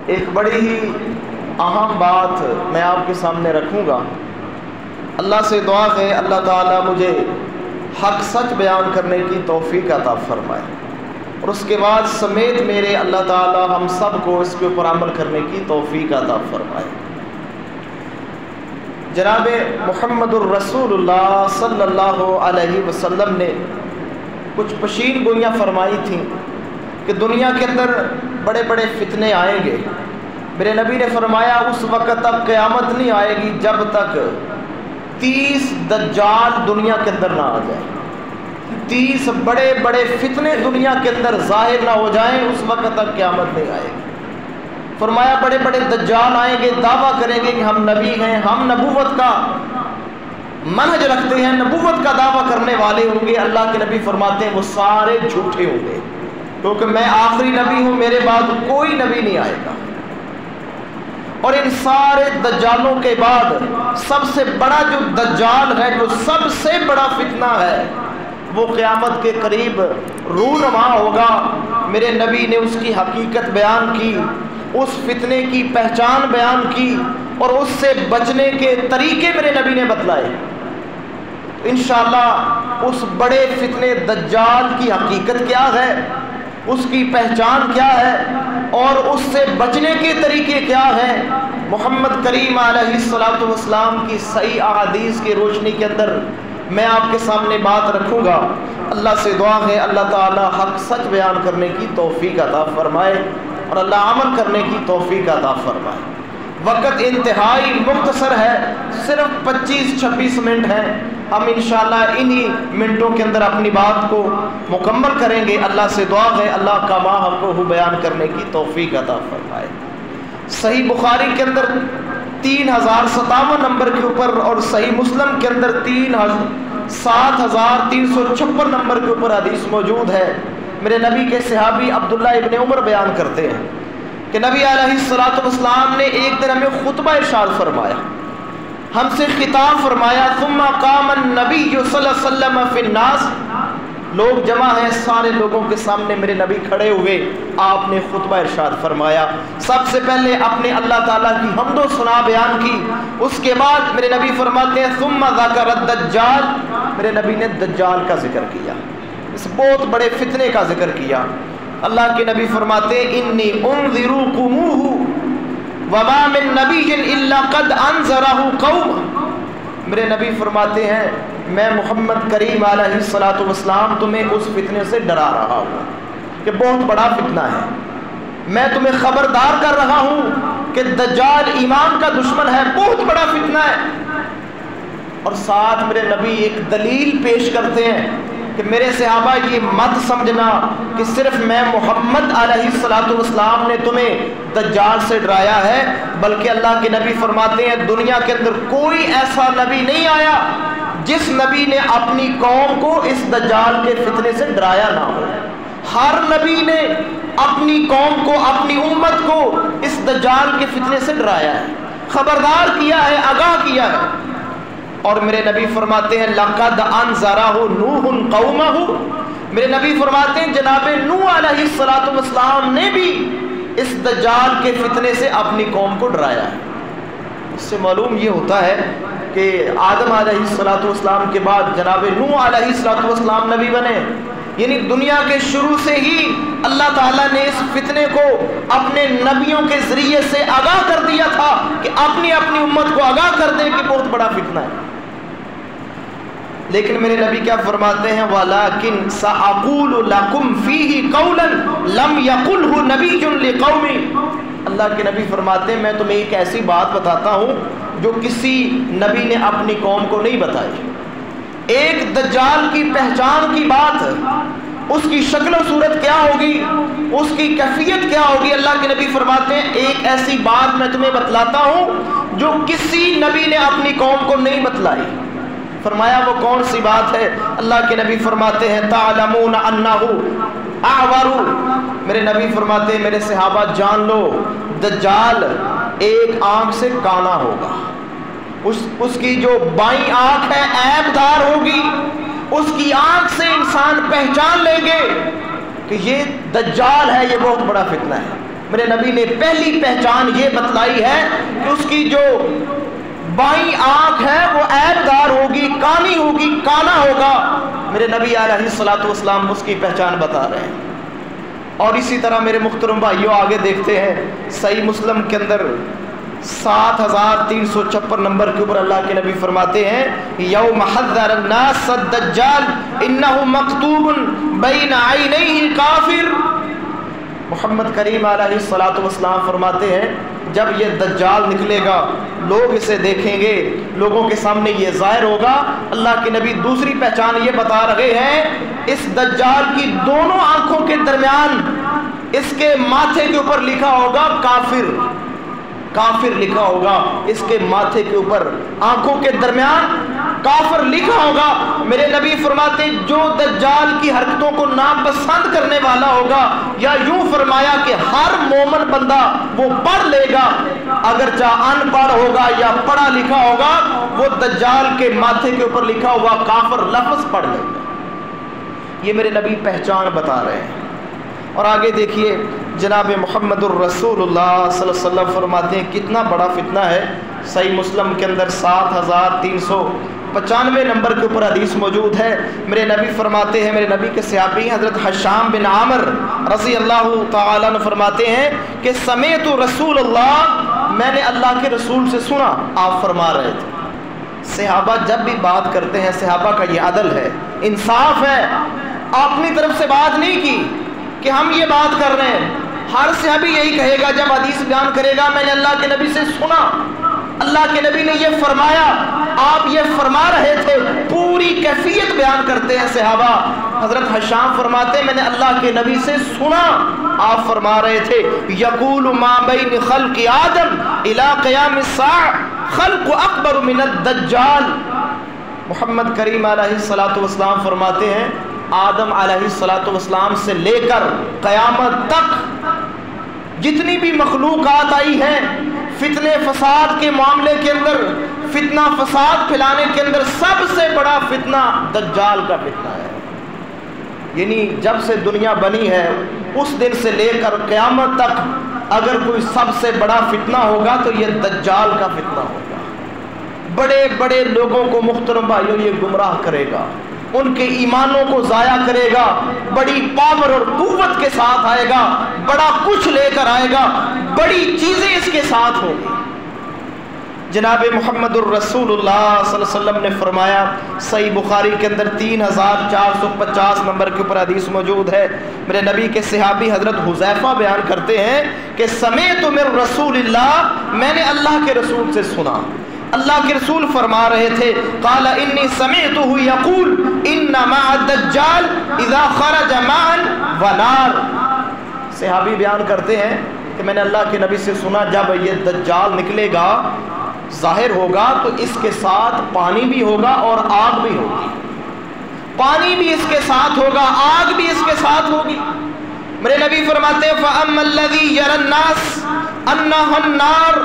ایک بڑی ہی اہم بات میں آپ کے سامنے رکھوں گا۔ اللہ سے دعا ہے اللہ تعالیٰ مجھے حق سچ بیان کرنے کی توفیق عطا فرمائے، اور اس کے بعد سمیت میرے اللہ تعالیٰ ہم سب کو اس کے اوپر عمل کرنے کی توفیق عطا فرمائے۔ جناب محمد الرسول اللہ صلی اللہ علیہ وسلم نے کچھ پشین گوئیاں فرمائی تھیں کہ دنیا کے اندر بڑے بڑے فتنے آئیں گے۔ میرے نبی نے فرمایا اس وقت تک قیامت نہیں آئے گی جب تک 30 دجال دنیا کے اندر نہ آ جائیں، 30 بڑے بڑے فتنے دنیا کے اندر ظاہر نہ ہو جائیں، اس وقت تک قیامت نہیں آئے گی۔ فرمایا بڑے بڑے دجال آئیں گے، دعویٰ کریں گے کہ ہم نبی ہیں، ہم نبوت کا منہج رکھتے ہیں، نبوت کا دعویٰ کرنے والے ہوں گے۔ اللہ کے نبی فرماتے ہیں وہ سارے جھوٹے ہوں گے، کیونکہ میں آخری نبی ہوں، میرے بعد کوئی نبی نہیں آئے گا۔ اور ان سارے دجالوں کے بعد سب سے بڑا جو دجال ہے، جو سب سے بڑا فتنہ ہے، وہ قیامت کے قریب رونما ہوگا۔ میرے نبی نے اس کی حقیقت بیان کی، اس فتنے کی پہچان بیان کی، اور اس سے بچنے کے طریقے میرے نبی نے بتلائے۔ انشاءاللہ اس بڑے فتنے دجال کی حقیقت کیا ہے، اس کی پہچان کیا ہے، اور اس سے بچنے کے طریقے کیا ہیں، محمد کریم علیہ السلام کی صحیح احادیث کی روشنی کے اندر میں آپ کے سامنے بات رکھوں گا۔ اللہ سے دعا ہے اللہ تعالی حق سچ بیان کرنے کی توفیق عطا فرمائے، اور اللہ عمل کرنے کی توفیق عطا فرمائے۔ وقت انتہائی مختصر ہے، صرف 25-26 منٹ ہیں۔ ہم انشاءاللہ انہی منٹوں کے اندر اپنی بات کو مکمل کریں گے۔ اللہ سے دعا ہے اللہ کا ما حق کو بیان کرنے کی توفیق عطا فرمائے۔ صحیح بخاری کے اندر 3057 نمبر کے اوپر، اور صحیح مسلم کے اندر 7356 نمبر کے اوپر حدیث موجود ہے۔ میرے نبی کے صحابی عبداللہ ابن عمر بیان کرتے ہیں کہ نبی علیہ السلام نے ایک دن ہمیں خطبہ ارشاد فرمایا، ہم سے خطاب فرمایا، ثم قام النبی صلی اللہ علیہ وسلم فی الناس، لوگ جمع ہیں، سارے لوگوں کے سامنے میرے نبی کھڑے ہوئے، آپ نے خطبہ ارشاد فرمایا۔ سب سے پہلے اپنے اللہ تعالیٰ کی حمد و ثنا بیان کی، اس کے بعد میرے نبی فرماتے ہیں ثم ذکر الدجال، میرے نبی نے دجال کا ذکر کیا، اس بہت بڑے فتنے کا ذکر کیا۔ اللہ کے نبی فرماتے ہیں انی انذرکموہ وما من نبی الا قد انذرہ قوم، میرے نبی فرماتے ہیں میں محمد کریم علیہ السلام تمہیں اس فتنے سے ڈرا رہا ہوں کہ بہت بڑا فتنہ ہے، میں تمہیں خبردار کر رہا ہوں کہ دجال ایمان کا دشمن ہے، بہت بڑا فتنہ ہے۔ اور ساتھ میرے نبی ایک دلیل پیش کرتے ہیں کہ میرے صحابہ یہ مت سمجھنا کہ صرف میں محمد علیہ السلام نے تمہیں دجال سے ڈرایا ہے، بلکہ اللہ کے نبی فرماتے ہیں دنیا کے اندر کوئی ایسا نبی نہیں آیا جس نبی نے اپنی قوم کو اس دجال کے فتنے سے ڈرایا نہ ہو۔ ہر نبی نے اپنی قوم کو، اپنی امت کو اس دجال کے فتنے سے ڈرایا ہے، خبردار کیا ہے، آگاہ کیا ہے۔ اور میرے نبی فرماتے ہیں لقد انذرہ نوح قومہ، میرے نبی فرماتے ہیں جناب نوح علیہ السلام نے بھی اس دجال کے فتنے سے اپنی قوم کو ڈرایا ہے۔ اس سے معلوم یہ ہوتا ہے کہ آدم علیہ السلام کے بعد جناب نوح علیہ السلام نبی بنے، یعنی دنیا کے شروع سے ہی اللہ تعالیٰ نے اس فتنے کو اپنے نبیوں کے ذریعے سے آگاہ کر دیا تھا کہ اپنی امت کو آگاہ کر دیں کہ بہت بڑا فتنہ ہے۔ لیکن میرے نبی کیا فرماتے ہیں وَلَكِنْ سَأَقُولُ لَكُمْ فِيهِ قَوْلًا لَمْ يَقُلْهُ نَبِيٌّ لِقَوْمٍ، اللہ کے نبی فرماتے ہیں میں تمہیں ایک ایسی بات بتاتا ہوں جو کسی نبی نے اپنی قوم کو نہیں بتائی۔ ایک دجال کی پہچان کی بات، اس کی شکل و صورت کیا ہوگی، اس کی کیفیت کیا ہوگی، اللہ کے نبی فرماتے ہیں ایک ایسی بات میں تمہیں بتلاتا ہوں جو کسی نبی نے اپنی قوم کو نہیں بتلائی۔ فرمایا وہ کون سی بات ہے؟ اللہ کے نبی فرماتے ہیں تعلمون انہ اعور، میرے نبی فرماتے ہیں میرے صحابہ جان لو دجال ایک آنکھ سے کانا ہوگا، اس کی جو بائیں آنکھ ہے عیب دار ہوگی، اس کی آنکھ سے انسان پہچان لیں گے کہ یہ دجال ہے، یہ بہت بڑا فتنہ ہے۔ میرے نبی نے پہلی پہچان یہ بتلائی ہے کہ اس کی جو بائیں آنکھ ہے وہ عیبدار ہوگی، کانی ہوگی، کانا ہوگا۔ میرے نبی علیہ الصلوۃ والسلام اس کی پہچان بتا رہے ہیں۔ اور اسی طرح میرے محترم بھائیوں آگے دیکھتے ہیں، صحیح مسلم کے اندر 7356 نمبر کے اوپر اللہ کے نبی فرماتے ہیں یوم حذر الناس الدجال انہ مکتوب بین عینیہ کافر۔ محمد کریم علیہ الصلوۃ والسلام فرماتے ہیں جب یہ دجال نکلے گا لوگ اسے دیکھیں گے، لوگوں کے سامنے یہ ظاہر ہوگا۔ اللہ کے نبی دوسری پہچان یہ بتا رہے ہیں، اس دجال کی دونوں آنکھوں کے درمیان اس کے ماتھے کے اوپر لکھا ہوگا کافر، کافر لکھا ہوگا، اس کے ماتھے کے اوپر آنکھوں کے درمیان کافر لکھا ہوگا۔ میرے نبی فرماتے ہیں جو دجال کی حرکتوں کو ناپسند کرنے والا ہوگا، یا یوں فرمایا کہ ہر مومن بندہ وہ پڑھ لے گا، اگرچہ ان پڑھ ہوگا یا پڑھا لکھا ہوگا، وہ دجال کے ماتھے کے اوپر لکھا ہوا کافر لفظ پڑھ لے گا۔ یہ میرے نبی پہچان بتا رہے ہیں۔ اور آگے دیکھیے جناب محمد الرسول اللہ صلی اللہ علیہ وسلم فرماتے ہیں کتنا بڑا فتنہ ہے۔ صحیح مسلم کے اندر 7395 نمبر کے اوپر حدیث موجود ہے۔ میرے نبی فرماتے ہیں، میرے نبی کے صحابی حضرت حشام بن عامر رضی اللہ تعالیٰ عنہ فرماتے ہیں کہ سمعت رسول اللہ، میں نے اللہ کے رسول سے سنا، آپ فرما رہے تھے۔ صحابہ جب بھی بات کرتے ہیں، صحابہ کا یہ عدل ہے، انصاف ہے، اپنی طرف سے بات نہیں کی کہ ہم یہ بات کر رہے ہیں۔ ہر صحابی یہی کہے گا جب حدیث بیان کرے گا، میں نے اللہ کے نبی سے سنا، اللہ کے نبی نے یہ فرمایا، آپ یہ فرما رہے تھے، پوری کیفیت بیان کرتے ہیں صحابہ۔ حضرت حشام فرماتے ہیں میں نے اللہ کے نبی سے سنا، آپ فرما رہے تھے یقول ما بین خلق آدم الی قیام الساعہ خلق اکبر من الدجال۔ محمد کریم علیہ الصلوۃ والسلام فرماتے ہیں آدم علیہ الصلوۃ والسلام سے لے کر قیامت تک جتنی بھی مخلوقات آئی ہیں، فتنے فساد کے معاملے کے اندر، فتنہ فساد پھیلانے کے اندر سب سے بڑا فتنہ دجال کا فتنہ ہے۔ یعنی جب سے دنیا بنی ہے اس دن سے لے کر قیامت تک اگر کوئی سب سے بڑا فتنہ ہوگا تو یہ دجال کا فتنہ ہوگا۔ بڑے بڑے لوگوں کو محترم بھائیوں یہ گمراہ کرے گا، ان کے ایمانوں کو ضائع کرے گا، بڑی پاور اور قوت کے ساتھ آئے گا، بڑا کچھ لے کر آئے گا، بڑی چیزیں اس کے ساتھ ہوں گی۔ جناب محمد الرسول اللہ صلی اللہ علیہ وسلم نے فرمایا، صحیح بخاری کے اندر 3450 نمبر کے اوپر حدیث موجود ہے، میرے نبی کے صحابی حضرت حذیفہ بیان کرتے ہیں کہ سمعت من رسول اللہ، میں نے اللہ کے رسول سے سنا، اللہ کے رسول فرما رہے تھے قال انی سمعتہ یقول ان مع الدجال اذا خرج ماء ونار۔ صحابی بیان کرتے ہیں کہ میں نے اللہ کے نبی سے سنا جب یہ دجال نکلے گا، ظاہر ہوگا تو اس کے ساتھ پانی بھی ہوگا اور آگ بھی ہوگی، پانی بھی اس کے ساتھ ہوگا، آگ بھی اس کے ساتھ ہوگی۔ میرے نبی فرماتے ہیں فَأَمَّا الَّذِي يَرَى النَّاسِ أَنَّهَا النَّارُ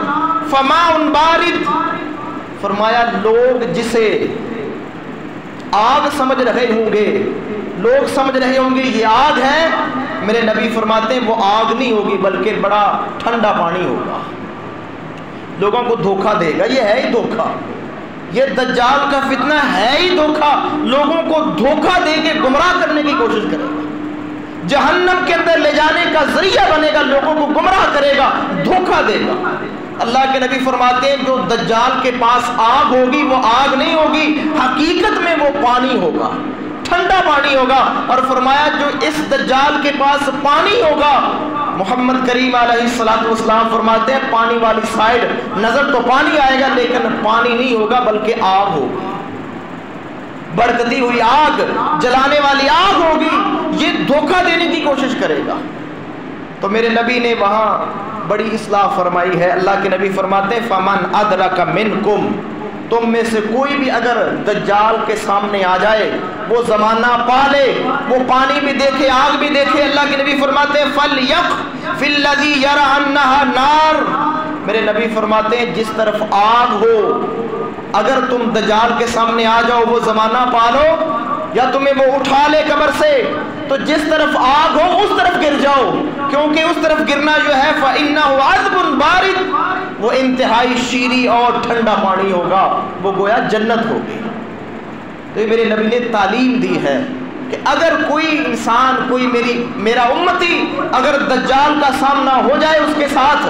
فَمَاءٌ بَارِدٌ۔ فرمایا لوگ جسے آگ سمجھ رہے ہوں گے، لوگ سمجھ رہے ہوں گے یہ آگ ہے، میرے نبی فرماتے ہیں وہ آگ نہیں ہوگی بلکہ بڑا ٹھنڈا پانی ہوگا، لوگوں کو دھوکہ دے گا۔ یہ ہے ہی دھوکہ، یہ دجال کا فتنہ ہے ہی دھوکہ، لوگوں کو دھوکہ دے کے گمراہ کرنے کی کوشش کرے گا، جہنم کے اندر لے جانے کا ذریعہ بنے گا، لوگوں کو گمراہ کرے گا، دھوکہ دے گا۔ اللہ کے نبی فرماتے ہیں جو دجال کے پاس آگ ہوگی وہ آگ نہیں ہوگی، حقیقت میں وہ پانی ہوگا، ٹھنڈا پانی ہوگا۔ اور فرمایا جو اس دجال کے پاس پانی ہوگا، محمد کریم علیہ الصلوۃ والسلام فرماتے ہیں پانی والی سائڈ نظر تو پانی آئے گا لیکن پانی نہیں ہوگا بلکہ آگ ہوگی، بڑکتی ہوئی آگ، جلانے والی آگ ہوگی، یہ دھوکہ دینے کی کوشش کرے گا۔ تو میرے نبی نے وہاں بڑی اصلاح فرمائی ہے۔ اللہ کے نبی فرماتے ہیں فَمَنْ أَدْرَكَ مِنْكُمْ، تم میں سے کوئی بھی اگر دجال کے سامنے آ جائے، وہ زمانہ پا لے، وہ پانی بھی دیکھے، آگ بھی دیکھے، اللہ کے نبی فرماتے ہیں فَلْيَقْ فِي الَّذِي يَرَى أَنَّهَا نَارٌ۔ میرے نبی فرماتے ہیں جس طرف آگ ہو، اگر تم دجال کے سامنے آ جاؤ، وہ زمانہ پا لو، یا تمہیں وہ اٹھا لے قبر سے تو جس طرف آگ ہو اس طرف گر جاؤ، کیونکہ اس طرف گرنا جو ہے فَإِنَّهُ عَذْبٌ بَارِدٌ، وہ انتہائی شیریں اور ٹھنڈا پانی ہوگا، وہ گویا جنت ہوگی۔ تو یہ میرے نبی نے تعلیم دی ہے کہ اگر کوئی انسان، کوئی میرا امتی اگر دجال کا سامنا ہو جائے اس کے ساتھ،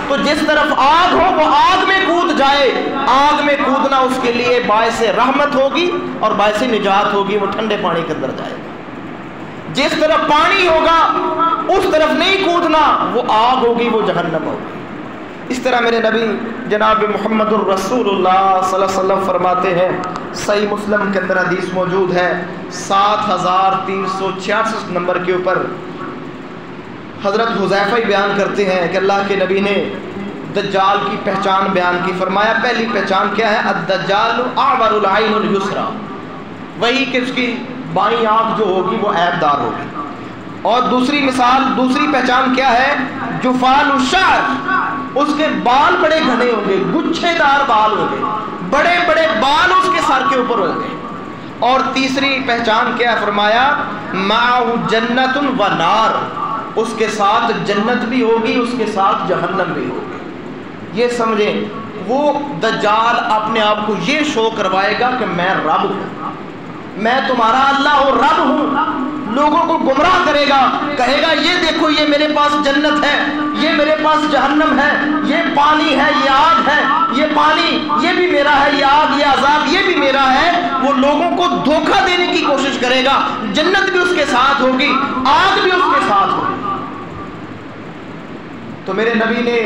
تو جس طرف آگ ہو وہ آگ میں کود جائے۔ آگ میں کودنا اس کے لیے باعث رحمت ہوگی اور باعث نجات ہوگی، وہ ٹھنڈے پانی کے اندر جائے گا۔ جس طرف پانی ہوگا اس طرف نہیں کودنا، وہ آگ ہوگی، وہ جہنم ہوگی۔ اس طرح میرے نبی جناب محمد الرسول اللہ صلی اللہ علیہ وسلم فرماتے ہیں، صحیح مسلم کے اندر حدیث موجود ہے 7366 نمبر کے اوپر، حضرت حذیفہ بیان کرتے ہیں کہ اللہ کے نبی نے دجال کی پہچان بیان کی، فرمایا پہلی پہچان کیا ہے؟ الدجال اعور العین الیسری، وہی کہ اس کی بائیں آنکھ جو ہوگی وہ عیب دار ہوگی۔ اور دوسری مثال، دوسری پہچان کیا ہے؟ جفال الشعر، اس کے بال بڑے گھنے ہوں گے، گچھے دار بال ہوں گے، بڑے بڑے بال اس کے سر کے اوپر ہوں گے۔ اور تیسری پہچان کیا ہے؟ فرمایا معہ جنت و نار، اس کے ساتھ جنت بھی ہوگی، اس کے ساتھ جہنم بھی ہوگی۔ یہ سمجھیں وہ دجال اپنے آپ کو یہ شو کروائے گا کہ میں رب ہوں، میں تمہارا اللہ اور رب ہوں، لوگوں کو گمراہ کرے گا، کہے گا یہ دیکھو یہ میرے پاس جنت ہے، یہ میرے پاس جہنم ہے، یہ پانی ہے، یہ آگ ہے، یہ پانی یہ بھی میرا ہے، یہ آگ یہ عذاب یہ بھی میرا ہے۔ وہ لوگوں کو دھوکہ دینے کی کوشش کرے گا، جنت بھی اس کے ساتھ ہوگی، آگ بھی اس کے ساتھ ہوگی۔ تو میرے نبی نے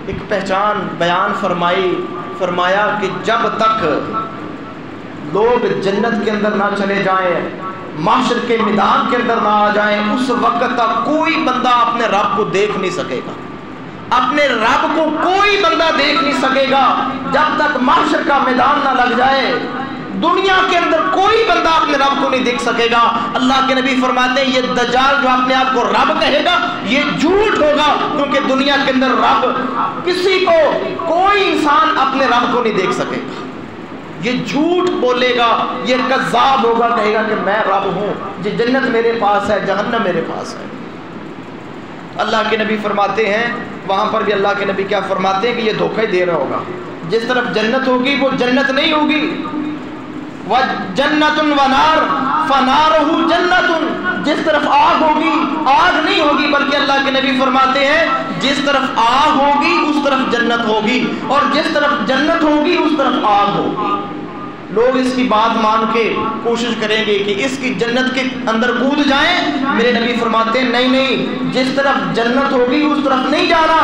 ایک پہچان بیان فرمائی، فرمایا کہ جب تک لوگ جنت کے اندر نہ چلے جائیں، محشر کے میدان کے اندر نہ آ جائیں، اس وقت تک کوئی بندہ اپنے رب کو دیکھ نہیں سکے گا، اپنے رب کو کوئی بندہ دیکھ نہیں سکے گا جب تک محشر کا میدان نہ لگ جائے۔ دنیا کے اندر کوئی بندہ اپنے رب کو نہیں دیکھ سکے گا۔ اللہ کے نبی فرماتے ہیں یہ دجال جو اپنے آپ کو رب کہے گا یہ جھوٹ ہوگا، کیونکہ دنیا کے اندر رب کسی کو، کوئی انسان اپنے رب کو نہیں دیکھ سکے گا، یہ جھوٹ بولے گا، یہ کذاب ہوگا، کہے گا کہ میں رب ہوں، یہ جنت میرے پاس ہے، جہنم میرے پاس ہے۔ اللہ کے نبی فرماتے ہیں، وہاں پر بھی اللہ کے نبی کیا فرماتے ہیں کہ یہ دھوکہ دے رہا ہوگا، جس طرف جنت ہوگی وہ جنت نہیں ہوگی، وَجَنَّةٌ وَنَارٌ فَنَارُهُ جَنَّةٌ، جس طرف آگ ہوگی آگ نہیں ہوگی، بلکہ اللہ کے نبی فرماتے ہیں جس طرف آگ ہوگی اس طرف جنت ہوگی، اور جس طرف جنت ہوگی اس طرف آگ ہوگی۔ لوگ اس کی بات مان کے کوشش کریں گے کہ اس کی جنت کے اندر کود جائیں، میرے نبی فرماتے ہیں نہیں نہیں، جس طرف جنت ہوگی اس طرف نہیں جانا،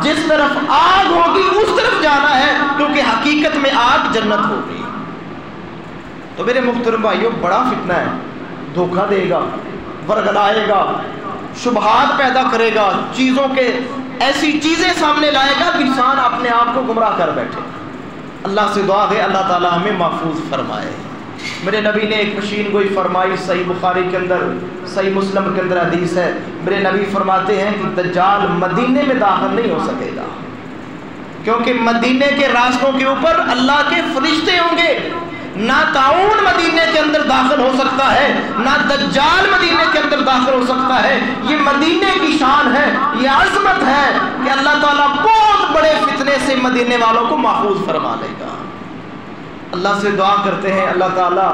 جس طرف آگ ہوگی اس طرف جانا ہے، کیونکہ حقیقت میں آگ جنت ہوگی۔ تو میرے محترم بھائیوں، بڑا فتنہ ہے، دھوکہ دے گا، ورگلائے گا، شبہات پیدا کرے گا، چیزوں کے ایسی چیزیں سامنے لائے گا کہ انسان اپنے آپ کو گمراہ کر بیٹھے۔ اللہ سے دعا ہے اللہ تعالی ہمیں محفوظ فرمائے۔ میرے نبی نے ایک مشین گوئی فرمائی، صحیح بخاری کے اندر، صحیح مسلم کے اندر حدیث ہے، میرے نبی فرماتے ہیں کہ دجال مدینے میں داخل نہیں ہو سکے گا، کیونکہ مدینے کے راستوں کے اوپر اللہ کے فرشتے ہوں گے۔ نہ طاعون مدینے کے اندر داخل ہو سکتا ہے، نہ دجال مدینے کے اندر داخل ہو سکتا ہے۔ یہ مدینے کی شان ہے، یہ عظمت ہے کہ اللہ تعالیٰ بہت بڑے فتنے سے مدینے والوں کو محفوظ فرما لے گا۔ اللہ سے دعا کرتے ہیں اللہ تعالیٰ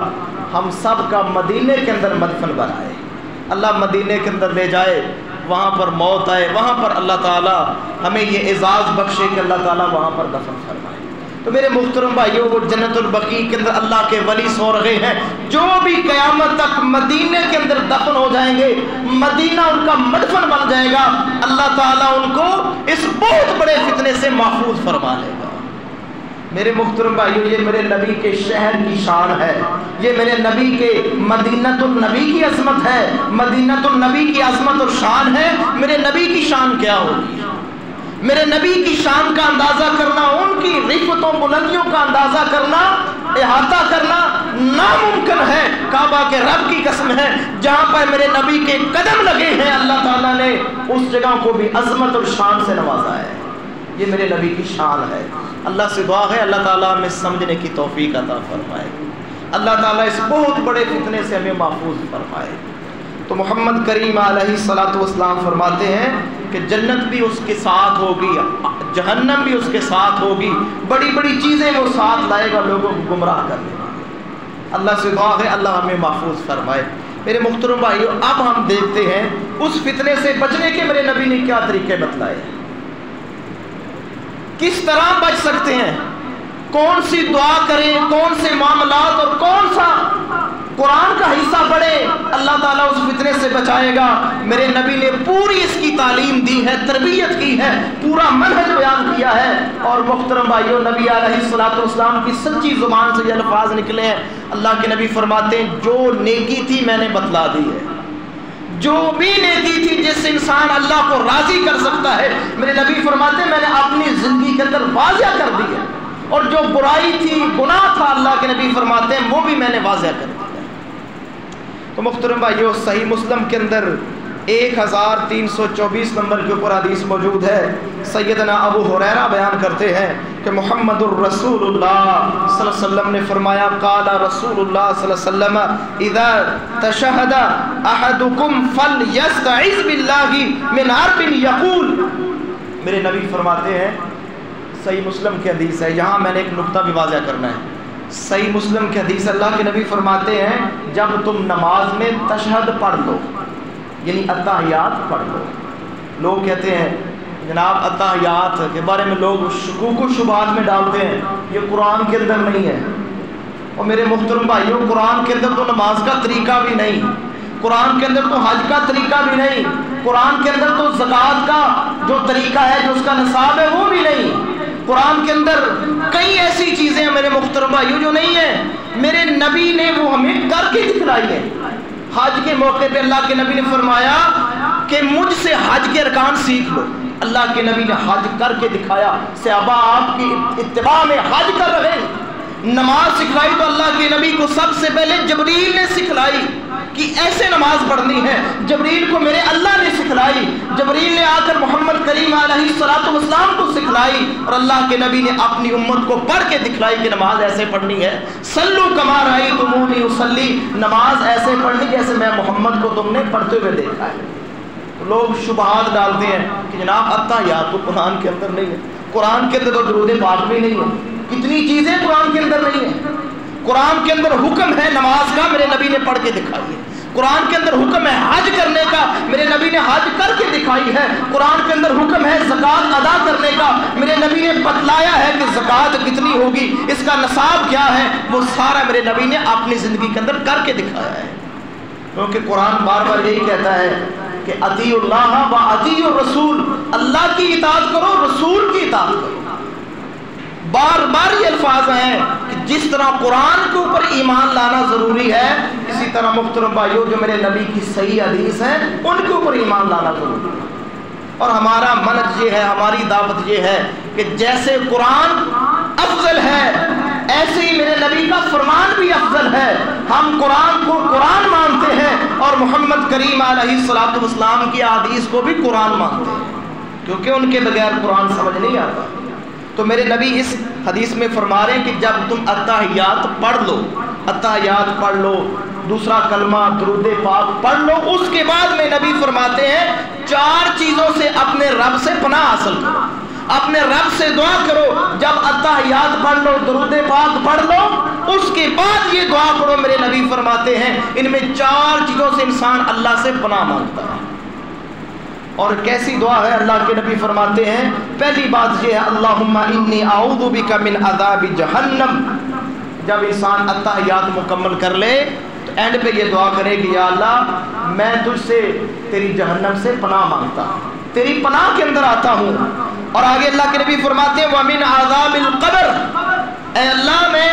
ہم سب کا مدینے کے اندر مدفن بنائے، اللہ مدینے کے اندر لے جائے، وہاں پر موت آئے، وہاں پر اللہ تعالیٰ ہمیں یہ اعزاز بخشے کہ اللہ تعالیٰ وہاں پر دفن فرمائے۔ تو میرے محترم بھائیوں، وہ جنت البقیع کے اندر اللہ کے ولی سو رہے ہیں، جو بھی قیامت تک مدینے کے اندر دفن ہو جائیں گے، مدینہ ان کا مدفن بن جائے گا، اللہ تعالیٰ ان کو اس بہت بڑے فتنے سے محفوظ فرما لے گا۔ میرے محترم بھائیوں، یہ میرے نبی کے شہر کی شان ہے، یہ میرے نبی کے مدینۃ النبی کی عظمت ہے، مدینۃ النبی کی عظمت اور شان ہے۔ میرے نبی کی شان کیا ہوگی؟ میرے نبی کی شان کا اندازہ کرنا، ان کی رفعتوں بلندیوں کا اندازہ کرنا، احاطہ کرنا ناممکن ہے۔ کعبہ کے رب کی قسم ہے، جہاں پر میرے نبی کے قدم لگے ہیں، اللہ تعالیٰ نے اس جگہ کو بھی عظمت اور شان سے نوازا ہے۔ یہ میرے نبی کی شان ہے۔ اللہ سے دعا ہے اللہ تعالیٰ ہمیں سمجھنے کی توفیق عطا فرمائے۔ اللہ تعالیٰ اس بہت بڑے فتنے سے ہمیں محفوظ فرمائے۔ تو محمد کریم علیہ الصلوۃ والسلام فرماتے ہیں کہ جنت بھی اس کے ساتھ ہوگی، جہنم بھی اس کے ساتھ ہوگی، بڑی بڑی چیزیں وہ ساتھ لائے گا لوگوں کو گمراہ کرنے والی۔ اللہ سے دعا ہے اللہ ہمیں محفوظ فرمائے۔ میرے محترم بھائیو، اب ہم دیکھتے ہیں اس فتنے سے بچنے کے میرے نبی نے کیا طریقے بتلائے، کس طرح بچ سکتے ہیں، کون سی دعا کریں، کون سے معاملات اور کون سا قرآن کا حصہ پڑھے، اللہ تعالیٰ اس فتنے سے بچائے گا۔ میرے نبی نے پوری اس کی تعلیم دی ہے، تربیت کی ہے، پورا منہج بیان کیا ہے۔ اور محترم بھائیو، نبی علیہ الصلوۃ والسلام کی سچی زبان سے یہ الفاظ نکلے ہیں۔ اللہ کے نبی فرماتے ہیں جو نیکی تھی میں نے بتلا دی ہے، جو بھی نیکی تھی جس سے انسان اللہ کو راضی کر سکتا ہے، میرے نبی فرماتے ہیں میں نے اپنی زندگی کے اندر واضح کر دی ہے، اور جو برائی تھی، گناہ تھا، اللہ کے نبی فرماتے ہیں وہ بھی میں نے واضح کر دیا۔ تو محترم بھائیو، صحیح مسلم کے اندر 1324 نمبر کے اوپر حدیث موجود ہے۔ سیدنا ابو ہریرہ بیان کرتے ہیں کہ محمد الرسول اللہ صلی اللہ علیہ وسلم نے فرمایا، قال رسول اللہ صلی اللہ علیہ وسلم اذا تشہد احدکم فلیستعذ باللہ من حرب یقول۔ میرے نبی فرماتے ہیں، صحیح مسلم کی حدیث ہے، یہاں میں نے ایک نقطہ بھی واضح کرنا ہے۔ صحیح مسلم کی حدیث، اللہ کے نبی فرماتے ہیں جب تم نماز میں تشہد پڑھ لو، یعنی اتحیات پڑھ لو۔ لوگ کہتے ہیں جناب اتحیات کے بارے میں لوگ شکوک و شبہات میں ڈالتے ہیں، یہ قرآن کے اندر نہیں ہے۔ اور میرے محترم بھائیوں، قرآن کے اندر تو نماز کا طریقہ بھی نہیں، قرآن کے اندر تو حج کا طریقہ بھی نہیں، قرآن کے اندر تو زکوٰۃ کا جو طریقہ ہے، جو اس کا نصاب ہے، وہ بھی نہیں۔ قرآن کے اندر کئی ایسی چیزیں ہیں میرے محترم بھائیوں جو نہیں ہیں، میرے نبی نے وہ ہمیں کر کے دکھلائی ہے۔ حج کے موقع پہ اللہ کے نبی نے فرمایا کہ مجھ سے حج کے ارکان سیکھ لو۔ اللہ کے نبی نے حج کر کے دکھایا، صحابہ آپ کی اتباع میں حج کر رہے ہیں۔ نماز سکھلائی تو اللہ کے نبی کو سب سے پہلے جبریل نے سکھلائی کہ ایسے نماز پڑھنی ہے، جبریل کو میرے اللہ نے سکھلائی، جبریل نے آ کر محمد کریم علیہ الصلوۃ والسلام کو سکھلائی، اور اللہ کے نبی نے اپنی امت کو پڑھ کے دکھلائی کہ نماز ایسے پڑھنی ہے۔ سلو کما رأیتمونی اصلی، نماز ایسے پڑھنی جیسے میں محمد کو تم نے پڑھتے ہوئے دیکھا ہے۔ لوگ شبہات ڈالتے ہیں کہ جناب اتحیات تو قرآن کے اندر نہیں ہے، قرآن کے اندر تو درود پاک بھی نہیں ہے، کتنی چیزیں قرآن کے اندر نہیں ہیں۔ قرآن کے اندر حکم ہے نماز کا، میرے نبی نے پڑھ کے دکھائی ہے۔ قرآن کے اندر حکم ہے حج کرنے کا، میرے نبی نے حج کر کے دکھائی ہے۔ قرآن کے اندر حکم ہے زکوٰۃ ادا کرنے کا، میرے نبی نے بتلایا ہے کہ زکوٰۃ کتنی ہوگی، اس کا نصاب کیا ہے، وہ سارا میرے نبی نے اپنی زندگی کے اندر کر کے دکھایا ہے۔ کیونکہ قرآن بار بار یہی کہتا ہے کہ اطیعوا اللہ و اطیعوا الرسول، اللہ کی اطاعت کرو، رسول کی اطاعت کرو۔ بار بار یہ الفاظ ہیں کہ جس طرح قرآن کے اوپر ایمان لانا ضروری ہے، اسی طرح محترم بھائیوں جو میرے نبی کی صحیح حدیث ہیں ان کے اوپر ایمان لانا ضروری ہے۔ اور ہمارا منہج یہ ہے، ہماری دعوت یہ ہے کہ جیسے قرآن افضل ہے ایسے ہی میرے نبی کا فرمان بھی افضل ہے۔ ہم قرآن کو قرآن مانتے ہیں اور محمد کریم علیہ الصلوۃ والسلام کی حدیث کو بھی قرآن مانتے ہیں، کیونکہ ان کے بغیر قرآن سمجھ نہیں آتا۔ تو میرے نبی اس حدیث میں فرما رہے ہیں کہ جب تم اتحیات پڑھ لو، اتحیات پڑھ لو، دوسرا کلمہ درود پاک پڑھ لو، اس کے بعد میں نبی فرماتے ہیں 4 چیزوں سے اپنے رب سے پناہ حاصل کرو، اپنے رب سے دعا کرو۔ جب اتحیات پڑھ لو، درود پاک پڑھ لو، اس کے بعد یہ دعا کرو، میرے نبی فرماتے ہیں ان میں 4 چیزوں سے انسان اللہ سے پناہ مانگتا ہے۔ اور کیسی دعا ہے؟ اللہ کے نبی فرماتے ہیں پہلی بات یہ ہے اللہم انی اعوذ بک من عذاب جہنم۔ جب انسان اتحیات مکمل کر لے تو اینڈ پہ یہ دعا کرے کہ یا اللہ میں تجھ سے تیری جہنم سے پناہ مانگتا ہوں، تیری پناہ کے اندر آتا ہوں۔ اور آگے اللہ کے نبی فرماتے ہیں وَمِنْ عَذَابِ الْقَبْرِ، اے اللہ میں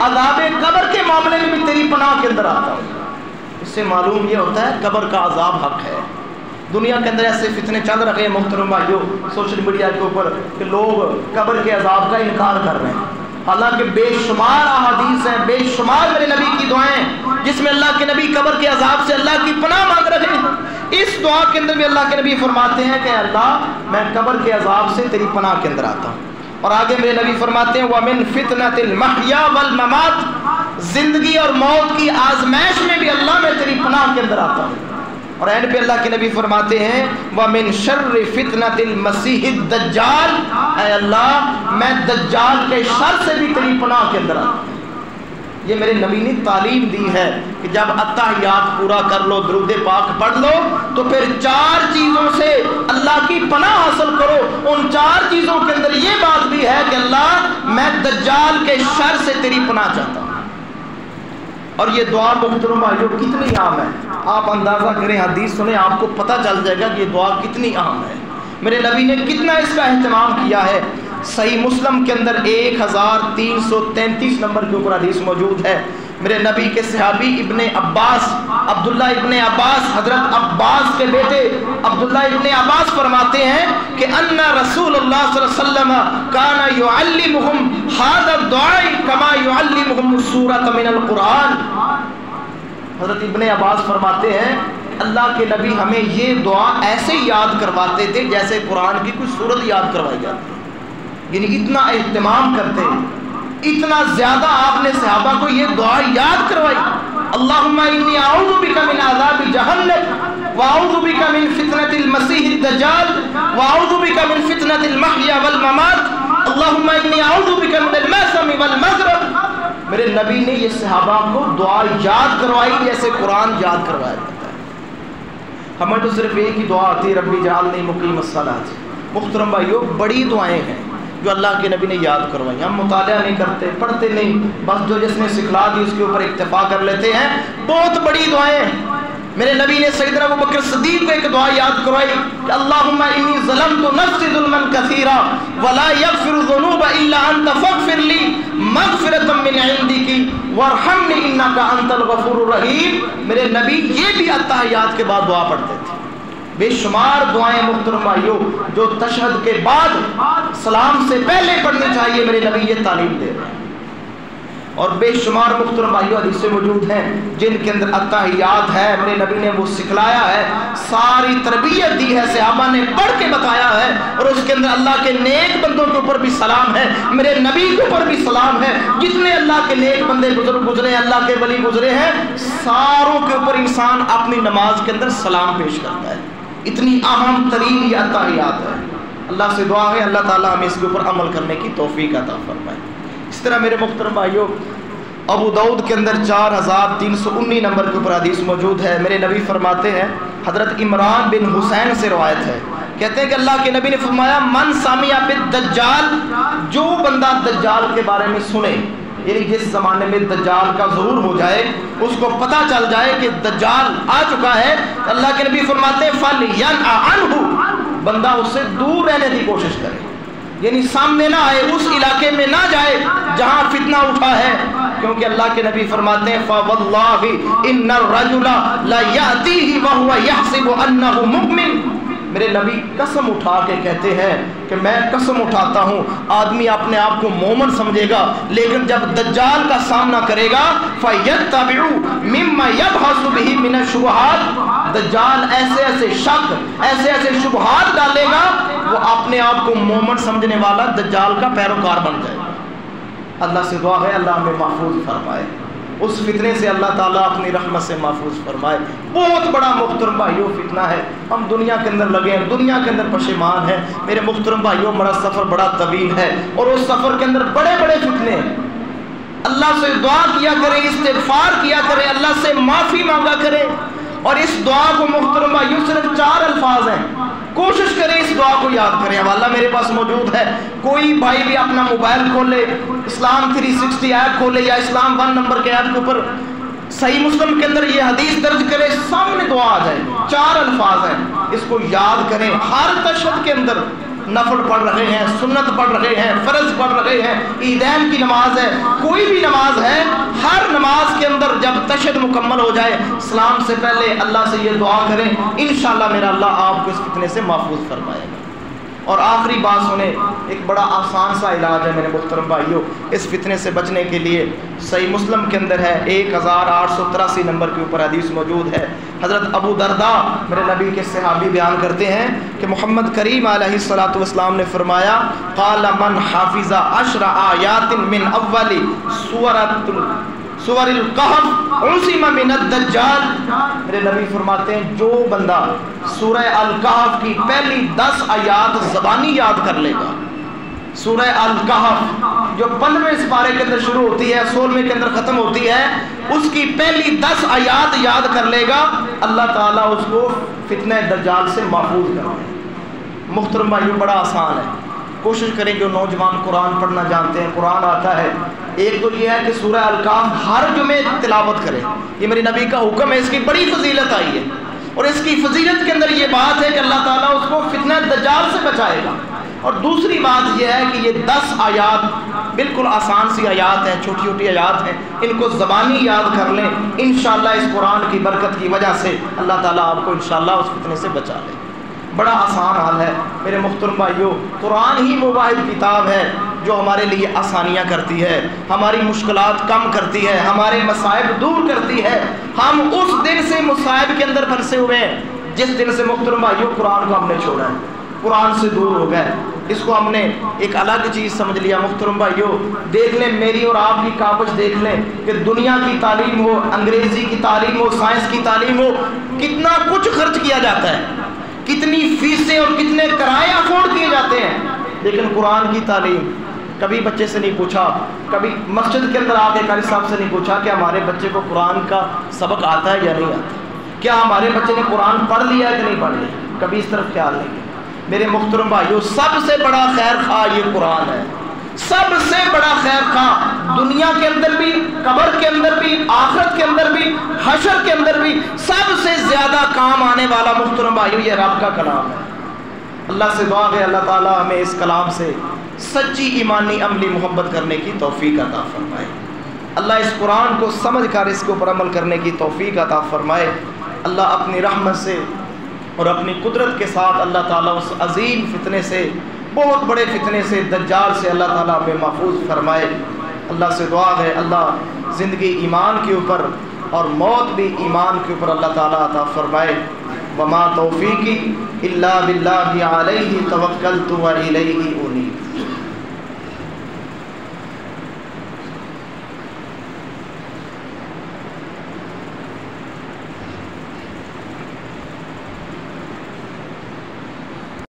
عذاب قبر کے معاملے میں بھی تیری پناہ کے اندر آتا ہوں۔ اس سے معلوم یہ ہوتا ہے قبر کا عذاب حق ہے۔ دنیا کے اندر ایسے فتنے چل رہے ہیں محترم بھائیوں سوشل میڈیا کے اوپر کہ لوگ قبر کے عذاب کا انکار کر رہے ہیں، حالانکہ بے شمار احادیث ہیں، بے شمار میرے نبی کی دعائیں جس میں اللہ کے نبی قبر کے عذاب سے اللہ کی پناہ مانگ رہے ہیں۔ اس دعا کے اندر بھی اللہ کے نبی فرماتے ہیں کہ اللہ میں قبر کے عذاب سے تیری پناہ کے اندر آتا ہوں۔ اور آگے میرے نبی فرماتے ہیں وَمِن فِتْنَةِ الْمَحْيَا وَالْمَمَاتِ، زندگی اور موت کی آزمائش میں بھی اللہ میں تیری پناہ کے اندر آتا ہوں۔ اور اینڈ پہ اللہ کے نبی فرماتے ہیں وَمِن شَرِّ فِتْنَةِ الْمَسِيحِ الدَّجَّالِ، اے اللہ میں دجال کے شر سے بھی تیری پناہ کے اندر آتا ہوں۔ یہ میرے نبی نے تعلیم دی ہے کہ جب اتحیات پورا کر لو، درود پاک پڑھ لو، تو پھر 4 چیزوں سے اللہ کی پناہ حاصل کرو۔ ان 4 چیزوں کے اندر یہ بات بھی ہے کہ اللہ میں دجال کے شر سے تیری پناہ چاہتا ہوں۔ اور یہ دعا محترم بھائیو کتنی عام ہے، آپ اندازہ کریں، حدیث سنیں، آپ کو پتہ چل جائے گا کہ یہ دعا کتنی عام ہے۔ میرے نبی نے کتنا اس کا اہتمام کیا ہے۔ صحیح مسلم کے اندر 1333 نمبر کے اوپر حدیث موجود ہے۔ میرے نبی کے صحابی ابن عباس، عبداللہ ابن عباس، حضرت عباس کے بیٹے عبداللہ ابن عباس فرماتے ہیں کہ ان رسول اللہ صلی اللہ علیہ وسلم کان یعلمہم ھذا الدعاء کما یعلمہم السورۃ من القرآن۔ حضرت ابن عباس فرماتے ہیں اللہ کے نبی ہمیں یہ دعا ایسے یاد کرواتے تھے جیسے قرآن کی کوئی سورت یاد کروائی جاتی ہے، یعنی اتنا اہتمام کرتے ہیں، اتنا زیادہ آپ نے صحابہ کو یہ دعا یاد کروائی۔ اللہم انی اعوذ بک من عذاب جہنم واعوذ بک من فتنۃ المسیح الدجال واعوذ بک من فتنۃ المحیا والممات اللہم انی اعوذ بک من المأثم والمغرب۔ میرے نبی نے یہ صحابہ کو دعا یاد کروائی جیسے قرآن یاد کروایا جاتا ہے۔ ہمیں تو صرف ایک ہی دعا آتی ہے ربی جعلنی مقیم الصلاۃ۔ محترم بھائیو بڑی دعائیں ہیں جو اللہ کے نبی نے یاد کروائی، ہم مطالعہ نہیں کرتے، پڑھتے نہیں، بس جو جس نے سکھلا دی اس کے اوپر اکتفا کر لیتے ہیں۔ بہت بڑی دعائیں ہیں۔ میرے نبی نے سیدنا ابوبکر صدیق کو ایک دعا یاد کروائی کہ اللہم انی ظلمت نفسی ظلما کثیرا ولا یغفر الذنوب الا انت فاغفر لی مغفرۃ من عندک وارحمنی انک انت الغفور الرحیم۔ میرے نبی یہ بھی اتحیات کے بعد دعا پڑھتے تھے۔ بے شمار دعائیں محترم بھائیوں جو تشہد کے بعد سلام سے پہلے پڑھنی چاہیے، میرے نبی یہ تعلیم دے رہے ہیں۔ اور بے شمار محترم بھائیوں حدیثیں موجود ہیں جن کے اندر اتحیات ہے، میرے نبی نے وہ سکھلایا ہے، ساری تربیت دی ہے، صحابہ نے پڑھ کے بتایا ہے، اور اس کے اندر اللہ کے نیک بندوں کے اوپر بھی سلام ہے، میرے نبی کے اوپر بھی سلام ہے۔ جتنے اللہ کے نیک بندے بزرگ گزرے ہیں، اللہ کے ولی گزرے ہیں، ساروں کے اوپر انسان اپنی نماز کے اندر سلام پیش کرتا ہے۔ اتنی اہم ترین یہ اتحیات ہے۔ اللہ سے دعا ہے اللہ تعالیٰ ہمیں اس کے اوپر عمل کرنے کی توفیق عطا فرمائے۔ اس طرح میرے محترم بھائیوں ابو داؤد کے اندر 4319 نمبر کے اوپر حدیث موجود ہے۔ میرے نبی فرماتے ہیں، حضرت عمران بن حسین سے روایت ہے، کہتے ہیں کہ اللہ کے نبی نے فرمایا من سمع بالدجال، جو بندہ دجال کے بارے میں سنے، یعنی جس زمانے میں دجال کا ظہور ہو جائے، اس کو پتہ چل جائے کہ دجال آ چکا ہے، اللہ کے نبی فرماتے ہیں فَلْيَنْأَ عَنْهُ، بندہ اس سے دور رہنے کی کوشش کرے، یعنی سامنے نہ آئے، اس علاقے میں نہ جائے جہاں فتنہ اٹھا ہے، کیونکہ اللہ کے نبی فرماتے ہیں فَوَاللَّهِ إِنَّ الرَّجُلَ لَيَأْتِيهِ وَهُوَ يَحْسِبُ أَنَّهُ مُؤْمِنٌ۔ میرے نبی قسم اٹھا کے کہتے ہیں کہ میں قسم اٹھاتا ہوں، آدمی اپنے آپ کو مومن سمجھے گا، لیکن جب دجال کا سامنا کرے گا فَيَتَّبِعُ مِمَّا يَبْحَثُ بِهِ مِنَ الشُّبُهَاتِ، دجال ایسے ایسے شک، ایسے ایسے شبہات ڈالے گا، وہ اپنے آپ کو مومن سمجھنے والا دجال کا پیروکار بن جائے گا۔ اللہ سے دعا ہے اللہ ہمیں محفوظ فرمائے، اس فتنے سے اللہ تعالیٰ اپنی رحمت سے محفوظ فرمائے۔ بہت بڑا محترم بھائیوں فتنہ ہے، ہم دنیا کے اندر لگے ہیں، دنیا کے اندر پشیمان ہیں۔ میرے محترم بھائیوں ہمارا سفر بڑا طویل ہے، اور اس سفر کے اندر بڑے بڑے فتنے ہیں۔ اللہ سے دعا کیا کریں، استغفار کیا کریں، اللہ سے معافی مانگا کریں، اور اس دعا کو محترم بھائیوں صرف 4 الفاظ ہیں، کوشش کریں اس دعا کو یاد کریں۔ حوالہ میرے پاس موجود ہے، کوئی بھائی بھی اپنا موبائل کھولے، اسلام 360 ایپ کھولے یا اسلام 1 نمبر کے ایپ کے اوپر صحیح مسلم کے اندر یہ حدیث درج کرے، سامنے دعا آ جائے، 4 الفاظ ہیں، اس کو یاد کریں۔ ہر تشہد کے اندر نفل پڑھ رہے ہیں، سنت پڑھ رہے ہیں، فرض پڑھ رہے ہیں، عیدین کی نماز ہے، کوئی بھی نماز ہے، ہر نماز کے اندر جب تشہد مکمل ہو جائے سلام سے پہلے اللہ سے یہ دعا کریں، انشاءاللہ میرا اللہ آپ کو اس فتنے سے محفوظ فرمائے گا۔ اور آخری بات سنیں، ایک بڑا آسان سا علاج ہے میرے محترم بھائیوں اس فتنے سے بچنے کے لیے، صحیح مسلم کے اندر ہے، 1883 نمبر کے اوپر حدیث موجود ہے۔ حضرت ابو درداء میرے نبی کے صحابی بیان کرتے ہیں کہ محمد کریم علیہ الصلوۃ والسلام نے فرمایا قال من حافظ 10 آیات من اول سور الکہف عصم من الدجال، میرے نبی فرماتے ہیں جو بندہ سورہ الکہف کی پہلی 10 آیات زبانی یاد کر لے گا، سورہ الکہف جو 15ویں سپارے کے اندر شروع ہوتی ہے 16ویں کے اندر ختم ہوتی ہے، اس کی پہلی 10 آیات یاد کر لے گا، اللہ تعالیٰ اس کو فتنہ دجال سے محفوظ کر دے۔ محترم بھائیو بڑا آسان ہے، کوشش کریں کہ نوجوان قرآن پڑھنا جانتے ہیں، قرآن آتا ہے۔ ایک تو یہ ہے کہ سورہ الکہف ہر جمعے تلاوت کریں، یہ میری نبی کا حکم ہے، اس کی بڑی فضیلت آئی ہے، اور اس کی فضیلت کے اندر یہ بات ہے کہ اللہ تعالیٰ اس کو فتنہ دجال سے بچائے گا۔ اور دوسری بات یہ ہے کہ یہ 10 آیات بالکل آسان سی آیات ہیں، چھوٹی چھوٹی آیات ہیں، ان کو زبانی یاد کر لیں، انشاءاللہ اس قرآن کی برکت کی وجہ سے اللہ تعالیٰ آپ کو انشاءاللہ اس فتنے سے بچا لے۔ بڑا آسان حال ہے میرے محترم بھائیو، قرآن ہی وہ واحد کتاب ہے جو ہمارے لیے آسانیاں کرتی ہے، ہماری مشکلات کم کرتی ہے، ہمارے مصائب دور کرتی ہے۔ ہم اس دن سے مصائب کے اندر پھنسے ہوئے ہیں جس دن سے محترم بھائیو قرآن کو ہم نے چھوڑا ہے، قرآن سے دور ہو گئے، اس کو ہم نے ایک الگ چیز سمجھ لیا۔ محترم بھائیو دیکھ لیں، میری اور آپ کی کاوش دیکھ لیں کہ دنیا کی تعلیم ہو، انگریزی کی تعلیم ہو، سائنس کی تعلیم ہو، کتنا کچھ خرچ کیا جاتا ہے، کتنی فیسیں اور کتنے کرائے افورڈ کیے جاتے ہیں، لیکن قرآن کی تعلیم کبھی بچے سے نہیں پوچھا، کبھی مسجد کے اندر آ کے قاری صاحب سے نہیں پوچھا کہ ہمارے بچے کو قرآن کا سبق آتا ہے یا نہیں آتا، کیا ہمارے بچے نے قرآن پڑھ لیا ہے کہ نہیں پڑھ لیا، کبھی اس طرف خیال نہیں کیا۔ میرے محترم بھائیو سب سے بڑا خیر خواہ یہ قرآن ہے، سب سے بڑا خیر خواہ دنیا کے اندر بھی، قبر کے اندر بھی، آخرت کے اندر بھی، حشر کے اندر بھی سب سے زیادہ کام آنے والا محترم بھائیو یہ رب کا کلام ہے۔ اللہ سے دعا ہے اللہ تعالیٰ ہمیں اس کلام سے سچی ایمانی عملی محبت کرنے کی توفیق عطا فرمائے، اللہ اس قرآن کو سمجھ کر اس کے اوپر عمل کرنے کی توفیق عطا فرمائے۔ اللہ اپنی رحمت سے اور اپنی قدرت کے ساتھ اللہ تعالیٰ اس عظیم فتنے سے، بہت بڑے فتنے سے، دجال سے اللہ تعالیٰ ہمیں محفوظ فرمائے۔ اللہ سے دعا ہے اللہ زندگی ایمان کے اوپر اور موت بھی ایمان کے اوپر اللہ تعالیٰ عطا فرمائے۔ وما توفیقی الا باللہ علیہ توکلت و الیہ انیب۔